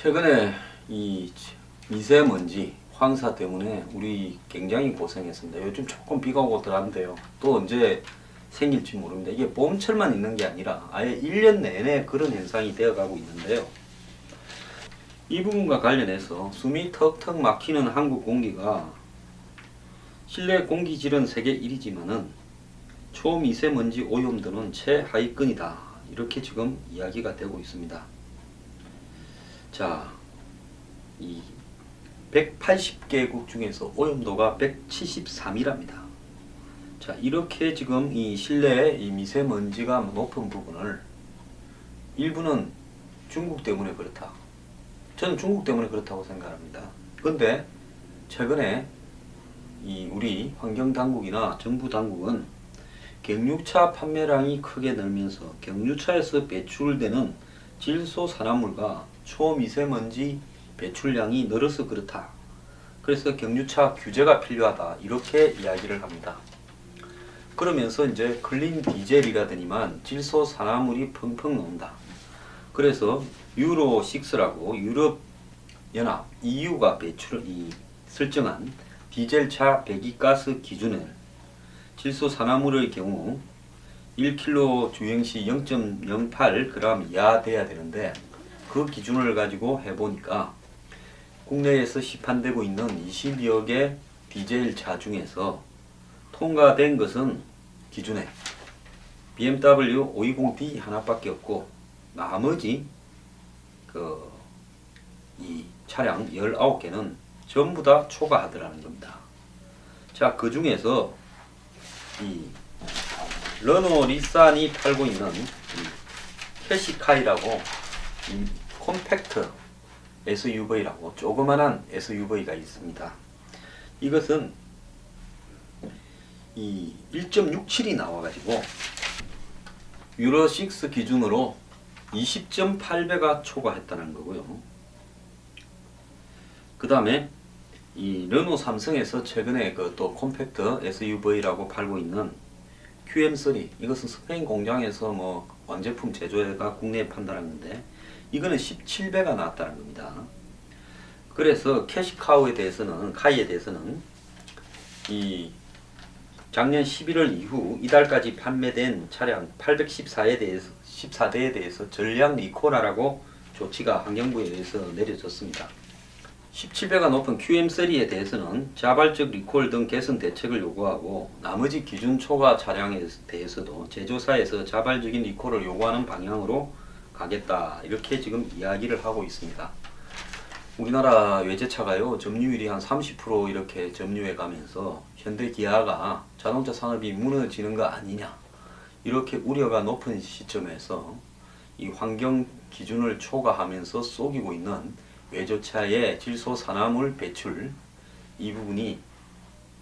최근에 이 미세먼지 황사 때문에 우리 굉장히 고생했습니다. 요즘 조금 비가 오고 들어간대요. 또 언제 생길지 모릅니다. 이게 봄철만 있는 게 아니라 아예 1년 내내 그런 현상이 되어가고 있는데요. 이 부분과 관련해서 숨이 턱턱 막히는 한국 공기가 실내 공기질은 세계 1위지만은 초미세먼지 오염도는 최하위권이다. 이렇게 지금 이야기가 되고 있습니다. 자, 이 180개국 중에서 오염도가 173이랍니다. 자, 이렇게 지금 이 실내에 이 미세먼지가 높은 부분을 일부는 중국 때문에 그렇다. 저는 중국 때문에 그렇다고 생각합니다. 그런데 최근에 이 우리 환경당국이나 정부 당국은 경유차 판매량이 크게 늘면서 경유차에서 배출되는 질소산화물과 초미세먼지 배출량이 늘어서 그렇다. 그래서 경유차 규제가 필요하다. 이렇게 이야기를 합니다. 그러면서 이제 클린 디젤이라더니만 질소산화물이 펑펑 나온다. 그래서 유로 6라고 유럽 연합 EU가 설정한 디젤차 배기가스 기준을 질소산화물의 경우 1kg 주행시 0.08g 이하 돼야 되는데 그 기준을 가지고 해보니까 국내에서 시판되고 있는 20여 개 디젤차 중에서 통과된 것은 기준에 BMW 520D 하나밖에 없고 나머지 이 차량 19개는 전부 다 초과하더라는 겁니다. 자, 그 중에서 이 르노 닛산이 팔고 있는 캐시카이라고 이 콤팩트 SUV라고 조그만한 SUV가 있습니다. 이것은 이 1.67이 나와가지고 유로 6 기준으로 20.8배가 초과했다는 거고요. 그 다음에 이 르노 삼성에서 최근에 그 또 콤팩트 SUV라고 팔고 있는 QM3, 이것은 스페인 공장에서 뭐 완제품 제조해가 국내에 판다는 건데 이거는 17배가 나왔다는 겁니다. 그래서 캐시카이에 대해서는 이 작년 11월 이후 이달까지 판매된 차량 814대에 대해서 전량 리콜하라고 조치가 환경부에 의해서 내려졌습니다. 17배가 높은 QM3에 대해서는 자발적 리콜 등 개선 대책을 요구하고 나머지 기준 초과 차량에 대해서도 제조사에서 자발적인 리콜을 요구하는 방향으로 가겠다. 이렇게 지금 이야기를 하고 있습니다. 우리나라 외제차가요, 점유율이 한 30% 이렇게 점유해 가면서 현대 기아가 자동차 산업이 무너지는 거 아니냐, 이렇게 우려가 높은 시점에서 이 환경 기준을 초과하면서 속이고 있는 외제차의 질소산화물 배출, 이 부분이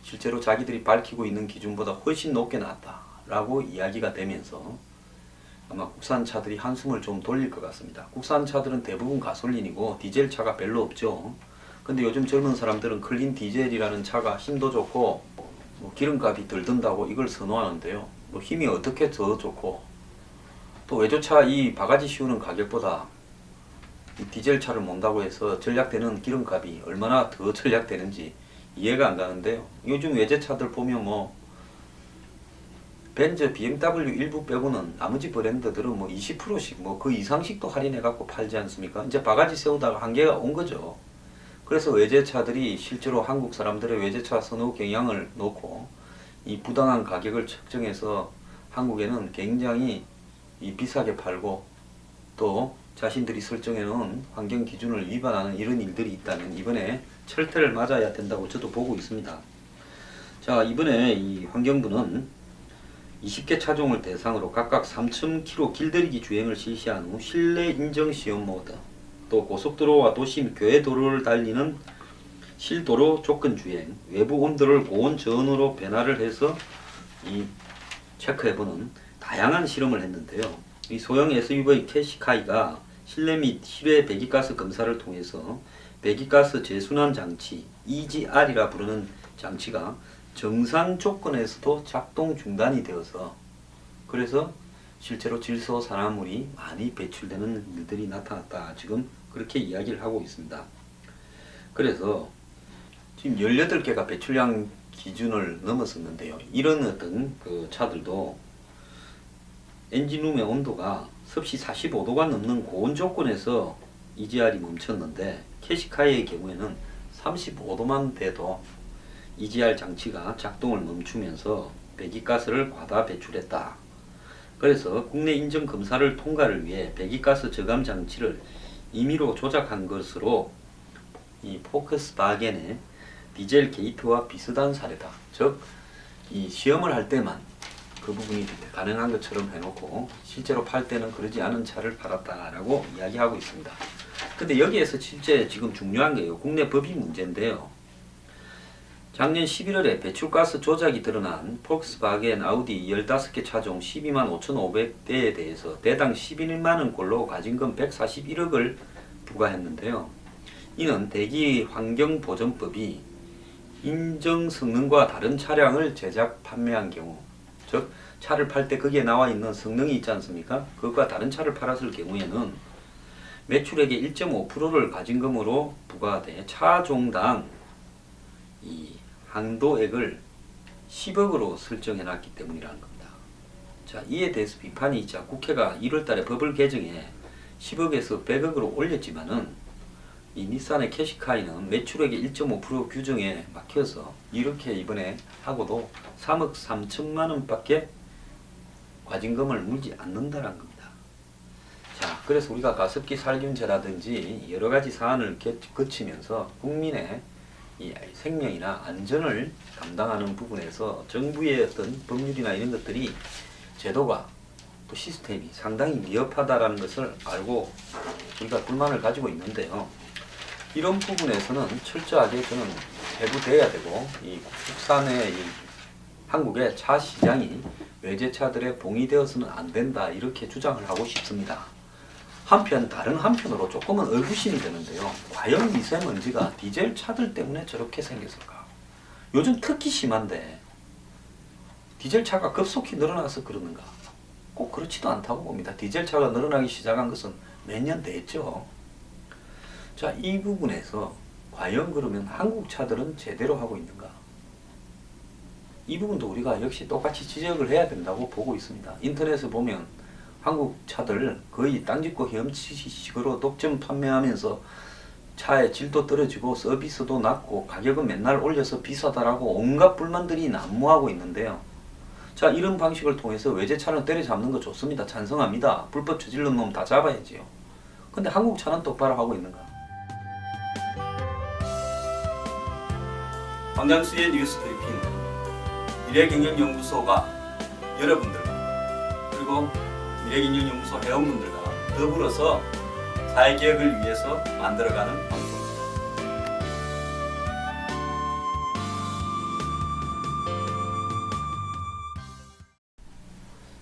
실제로 자기들이 밝히고 있는 기준보다 훨씬 높게 나왔다라고 이야기가 되면서 아마 국산차들이 한숨을 좀 돌릴 것 같습니다. 국산차들은 대부분 가솔린이고 디젤차가 별로 없죠. 근데 요즘 젊은 사람들은 클린 디젤이라는 차가 힘도 좋고 뭐 기름값이 덜 든다고 이걸 선호하는데요. 뭐 힘이 어떻게 더 좋고 또 외제차 이 바가지 씌우는 가격보다 디젤차를 몬다고 해서 절약되는 기름값이 얼마나 더 절약되는지 이해가 안 가는데요. 요즘 외제차들 보면 뭐 벤츠, BMW 일부 빼고는 나머지 브랜드들은 뭐 20%씩 뭐 그 이상씩도 할인해 갖고 팔지 않습니까? 이제 바가지 세우다가 한계가 온 거죠. 그래서 외제차들이 실제로 한국 사람들의 외제차 선호 경향을 놓고 이 부당한 가격을 책정해서 한국에는 굉장히 비싸게 팔고 또 자신들이 설정해 놓은 환경 기준을 위반하는 이런 일들이 있다면 이번에 철퇴를 맞아야 된다고 저도 보고 있습니다. 자, 이번에 이 환경부는 20개 차종을 대상으로 각각 3,000km 길들이기 주행을 실시한 후 실내 인정 시험 모드, 또 고속도로와 도시 및 교외 도로를 달리는 실도로 조건 주행, 외부 온도를 고온 저온으로 변화를 해서 이 체크해보는 다양한 실험을 했는데요. 이 소형 SUV 캐시카이가 실내 및 실외 배기가스 검사를 통해서 배기가스 재순환 장치 EGR이라 부르는 장치가 정상 조건에서도 작동 중단이 되어서 그래서 실제로 질소산화물이 많이 배출되는 일들이 나타났다. 지금 그렇게 이야기를 하고 있습니다. 그래서 지금 18개가 배출량 기준을 넘었었는데요. 이런 어떤 그 차들도 엔진룸의 온도가 섭씨 45도가 넘는 고온 조건에서 EGR이 멈췄는데 캐시카이의 경우에는 35도만 돼도 EGR 장치가 작동을 멈추면서 배기가스를 과다 배출했다. 그래서 국내 인증 검사를 통과를 위해 배기가스 저감 장치를 임의로 조작한 것으로 이 폭스바겐의 디젤 게이트와 비슷한 사례다. 즉, 이 시험을 할 때만 그 부분이 가능한 것처럼 해놓고 실제로 팔 때는 그러지 않은 차를 팔았다라고 이야기하고 있습니다. 근데 여기에서 실제 지금 중요한 게요. 국내 법이 문제인데요. 작년 11월에 배출가스 조작이 드러난 폭스바겐 아우디 15개 차종 12만 5,500대에 대해서 대당 11만원 꼴로 과징금 141억을 부과했는데요. 이는 대기환경보전법이 인정 성능과 다른 차량을 제작 판매한 경우, 즉 차를 팔 때 거기에 나와 있는 성능이 있지 않습니까? 그것과 다른 차를 팔았을 경우에는 매출액의 1.5%를 과징금으로 부과돼 차종당 이 항도액을 10억으로 설정해 놨기 때문이라는 겁니다. 자, 이에 대해서 비판이 있자 국회가 1월 달에 법을 개정해 10억에서 100억으로 올렸지만은 이 닛산의 캐시카이는 매출액의 1.5% 규정에 막혀서 이렇게 이번에 하고도 3억 3천만 원밖에 과징금을 물지 않는다는 겁니다. 자, 그래서 우리가 가습기 살균제라든지 여러 가지 사안을 거치면서 국민의 이 생명이나 안전을 감당하는 부분에서 정부의 어떤 법률이나 이런 것들이 제도가 또 시스템이 상당히 미흡하다라는 것을 알고 우리가 불만을 가지고 있는데요. 이런 부분에서는 철저하게 저는 배부돼야 되고 이 국산의 이 한국의 차 시장이 외제차들에 봉의되어서는 안 된다 이렇게 주장을 하고 싶습니다. 한편 다른 한편으로 조금은 의구심이 드는데요. 과연 미세먼지가 디젤 차들 때문에 저렇게 생겼을까? 요즘 특히 심한데 디젤 차가 급속히 늘어나서 그러는가? 꼭 그렇지도 않다고 봅니다. 디젤 차가 늘어나기 시작한 것은 몇 년 됐죠. 자, 이 부분에서 과연 그러면 한국 차들은 제대로 하고 있는가? 이 부분도 우리가 역시 똑같이 지적을 해야 된다고 보고 있습니다. 인터넷에 보면 한국 차들 거의 땅짓고 헤엄치식으로 독점 판매하면서 차의 질도 떨어지고 서비스도 낮고 가격은 맨날 올려서 비싸다라고 온갖 불만들이 난무하고 있는데요. 자, 이런 방식을 통해서 외제차를 때려잡는 거 좋습니다. 찬성합니다. 불법 저지른 놈 다 잡아야지요. 근데 한국 차는 똑바로 하고 있는가? 황장수의 뉴스 브리핑 미래경영연구소가 여러분들과 그리고 미래경영연구소 회원분들과 더불어서 사회개혁을 위해서 만들어가는 방송입니다.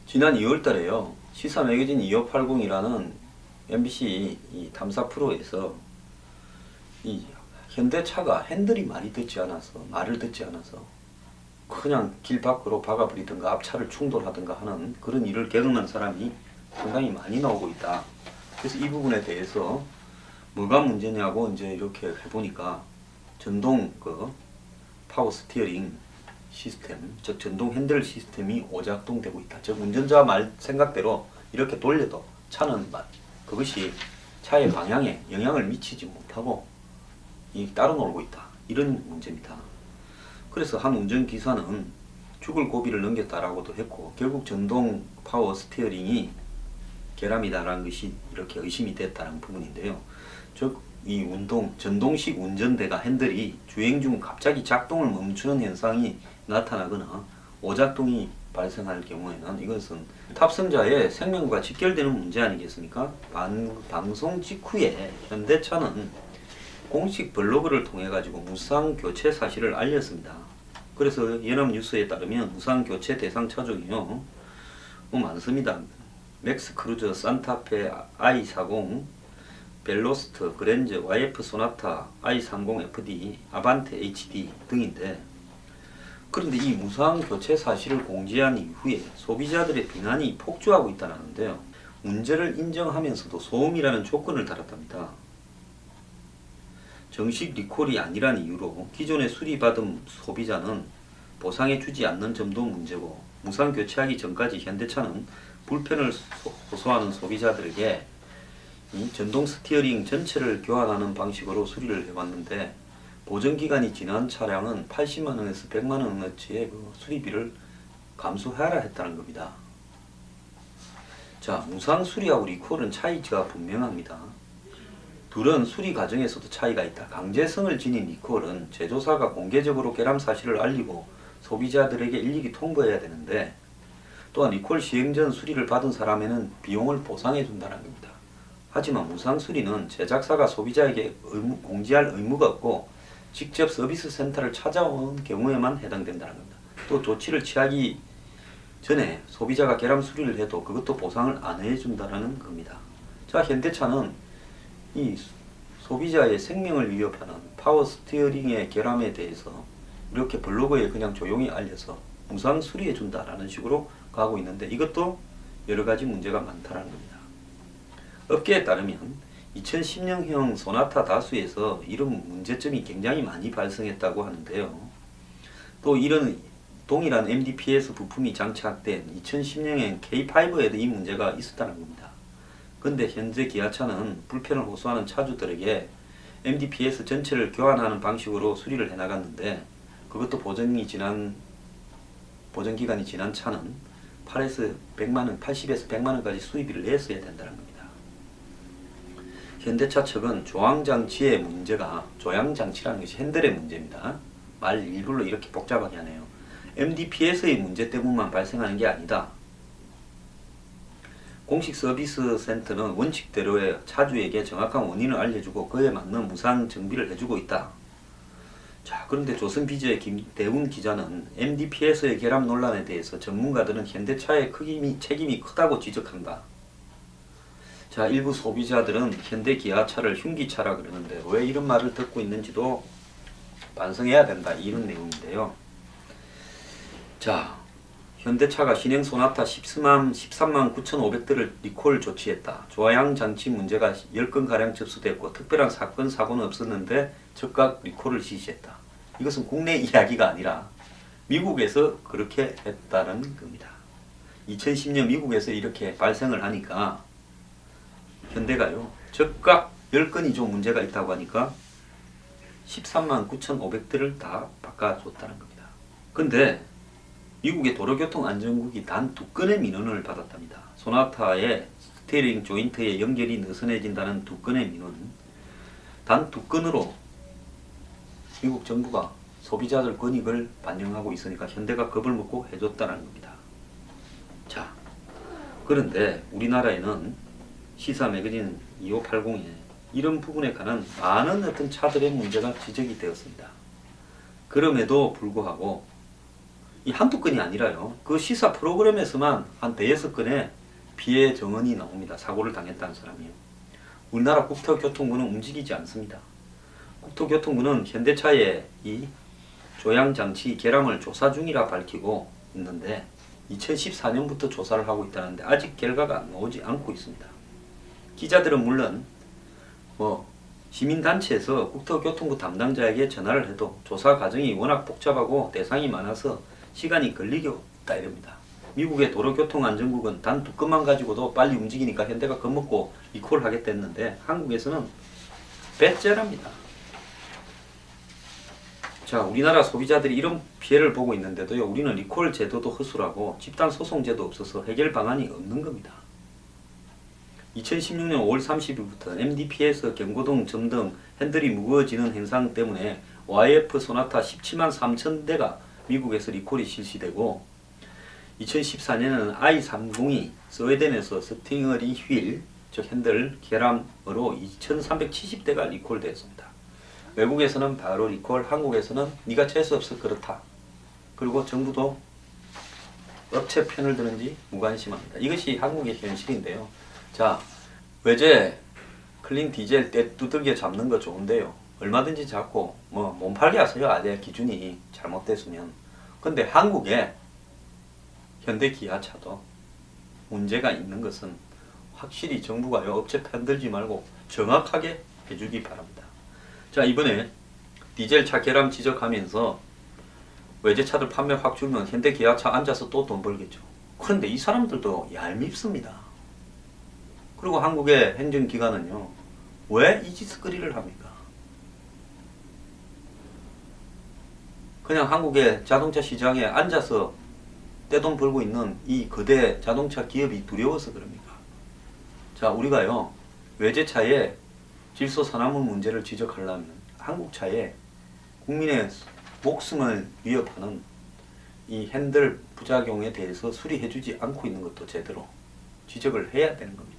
지난 2월달에요. 시사 매거진 2580이라는 MBC 이 탐사 프로에서 이 현대차가 핸들이 말이 듣지 않아서 말을 듣지 않아서 그냥 길 밖으로 박아버리든가 앞차를 충돌하든가 하는 그런 일을 겪는 사람이 상당히 많이 나오고 있다. 그래서 이 부분에 대해서 뭐가 문제냐고 이제 이렇게 해보니까 전동 그 파워 스티어링 시스템, 즉 전동 핸들 시스템이 오작동되고 있다. 즉 운전자 말 생각대로 이렇게 돌려도 차는 그것이 차의 방향에 영향을 미치지 못하고 따로 놀고 있다. 이런 문제입니다. 그래서 한 운전기사는 죽을 고비를 넘겼다라고도 했고 결국 전동 파워 스티어링이 결함이다라는 것이 이렇게 의심이 됐다는 부분인데요. 즉 이 전동식 운전대가 핸들이 주행 중 갑자기 작동을 멈추는 현상이 나타나거나 오작동이 발생할 경우에는 이것은 탑승자의 생명과 직결되는 문제 아니겠습니까? 방송 직후에 현대차는 공식 블로그를 통해 가지고 무상 교체 사실을 알렸습니다. 그래서 연합뉴스에 따르면 무상 교체 대상 차종이요 많습니다. 맥스 크루저, 산타페, i40, 벨로스트, 그랜저, YF 소나타, i30 FD, 아반떼 HD 등인데 그런데 이 무상 교체 사실을 공지한 이후에 소비자들의 비난이 폭주하고 있다는데요. 문제를 인정하면서도 소음이라는 조건을 달았답니다. 정식 리콜이 아니란 이유로 기존에 수리받은 소비자는 보상해주지 않는 점도 문제고, 무상 교체하기 전까지 현대차는 불편을 호소하는 소비자들에게 이 전동 스티어링 전체를 교환하는 방식으로 수리를 해왔는데, 보증기간이 지난 차량은 80만원에서 100만원어치의 그 수리비를 감수하라 했다는 겁니다. 자, 무상 수리하고 리콜은 차이가 분명합니다. 둘은 수리 과정에서도 차이가 있다. 강제성을 지닌 리콜은 제조사가 공개적으로 결함 사실을 알리고 소비자들에게 일일이 통보해야 되는데, 또한 리콜 시행 전 수리를 받은 사람에는 비용을 보상해 준다는 겁니다. 하지만 무상 수리는 제작사가 소비자에게 공지할 의무가 없고 직접 서비스 센터를 찾아온 경우에만 해당된다는 겁니다. 또 조치를 취하기 전에 소비자가 결함 수리를 해도 그것도 보상을 안 해준다는 겁니다. 자, 현대차는 이 소비자의 생명을 위협하는 파워 스티어링의 결함에 대해서 이렇게 블로그에 그냥 조용히 알려서 무상 수리해 준다라는 식으로 가고 있는데, 이것도 여러 가지 문제가 많다는 겁니다. 업계에 따르면 2010년형 소나타 다수에서 이런 문제점이 굉장히 많이 발생했다고 하는데요. 또 이런 동일한 MDPS 부품이 장착된 2010년형 K5에도 이 문제가 있었다는 겁니다. 근데 현재 기아차는 불편을 호소하는 차주들에게 MDPS 전체를 교환하는 방식으로 수리를 해나갔는데, 그것도 보증기간이 지난 차는 80에서 100만원까지 수리비를 냈어야 된다는 겁니다. 현대차 측은 조항장치의 문제가, 조향장치라는 것이 핸들의 문제입니다. 말 일부러 이렇게 복잡하게 하네요. MDPS의 문제 때문만 발생하는 게 아니다. 공식 서비스 센터는 원칙대로의 차주에게 정확한 원인을 알려주고 그에 맞는 무상 정비를 해주고 있다. 자, 그런데 조선비즈의 김대훈 기자는 MDPS의 결함 논란에 대해서 전문가들은 현대차의 책임이 크다고 지적한다. 자, 일부 소비자들은 현대 기아차를 흉기차라 그러는데 왜 이런 말을 듣고 있는지도 반성해야 된다, 이런 내용인데요. 자, 현대차가 신형 소나타 13만 9,500대를 리콜 조치했다. 조향 장치 문제가 10건가량 접수됐고 특별한 사건, 사고는 없었는데 즉각 리콜을 지시했다. 이것은 국내 이야기가 아니라 미국에서 그렇게 했다는 겁니다. 2010년 미국에서 이렇게 발생을 하니까 현대가요, 즉각 10건이 좀 문제가 있다고 하니까 13만 9,500대를 다 바꿔줬다는 겁니다. 근데 미국의 도로교통안전국이 단 2건의 민원을 받았답니다. 소나타의 스티어링 조인트의 연결이 느슨해진다는 2건의 민원. 단 2건으로 미국 정부가 소비자들 권익을 반영하고 있으니까 현대가 겁을 먹고 해줬다는 겁니다. 자, 그런데 우리나라에는 시사 매거진 2580에 이런 부분에 관한 많은 어떤 차들의 문제가 지적이 되었습니다. 그럼에도 불구하고 이 한두 건이 아니라요, 그 시사 프로그램에서만 한 대여섯 건의 피해 정언이 나옵니다. 사고를 당했다는 사람이요. 우리나라 국토교통부는 움직이지 않습니다. 국토교통부는 현대차의 이 조향장치 결함을 조사 중이라 밝히고 있는데 2014년부터 조사를 하고 있다는데 아직 결과가 나오지 않고 있습니다. 기자들은 물론 시민단체에서 국토교통부 담당자에게 전화를 해도 조사 과정이 워낙 복잡하고 대상이 많아서 시간이 걸리겠다 이럽니다. 미국의 도로교통안전국은 단 2건만 가지고도 빨리 움직이니까 현대가 겁먹고 리콜을 하겠다는데 한국에서는 배째랍니다. 자, 우리나라 소비자들이 이런 피해를 보고 있는데도요, 우리는 리콜 제도도 허술하고 집단 소송제도 없어서 해결 방안이 없는 겁니다. 2016년 5월 30일부터 MDPS 경고등 점등 핸들이 무거워지는 현상 때문에 YF 소나타 17만 3천 대가 미국에서 리콜이 실시되고 2014년에는 i30이 스웨덴에서 스팅어리 휠, 즉 핸들 결함으로 2370대가 리콜되었습니다. 외국에서는 바로 리콜, 한국에서는 네가 재수 없어 그렇다. 그리고 정부도 업체 편을 드는지 무관심합니다. 이것이 한국의 현실인데요. 자, 외제 클린 디젤 때 두들겨 잡는 거 좋은데요. 얼마든지 잡고 몸팔게 하세요. 아재 기준이 잘못됐으면. 근데 한국에 현대 기아차도 문제가 있는 것은 확실히 정부가요, 업체 편들지 말고 정확하게 해주기 바랍니다. 자, 이번에 디젤차 결함 지적하면서 외제차들 판매 확 줄면 현대기아차 앉아서 또 돈 벌겠죠. 그런데 이 사람들도 얄밉습니다. 그리고 한국의 행정기관은요, 왜 이 짓거리를 합니까? 그냥 한국의 자동차 시장에 앉아서 떼돈 벌고 있는 이 거대 자동차 기업이 두려워서 그럽니까? 자, 우리가요, 외제차의 질소 산화물 문제를 지적하려면 한국차에 국민의 목숨을 위협하는 이 핸들 부작용에 대해서 수리해주지 않고 있는 것도 제대로 지적을 해야 되는 겁니다.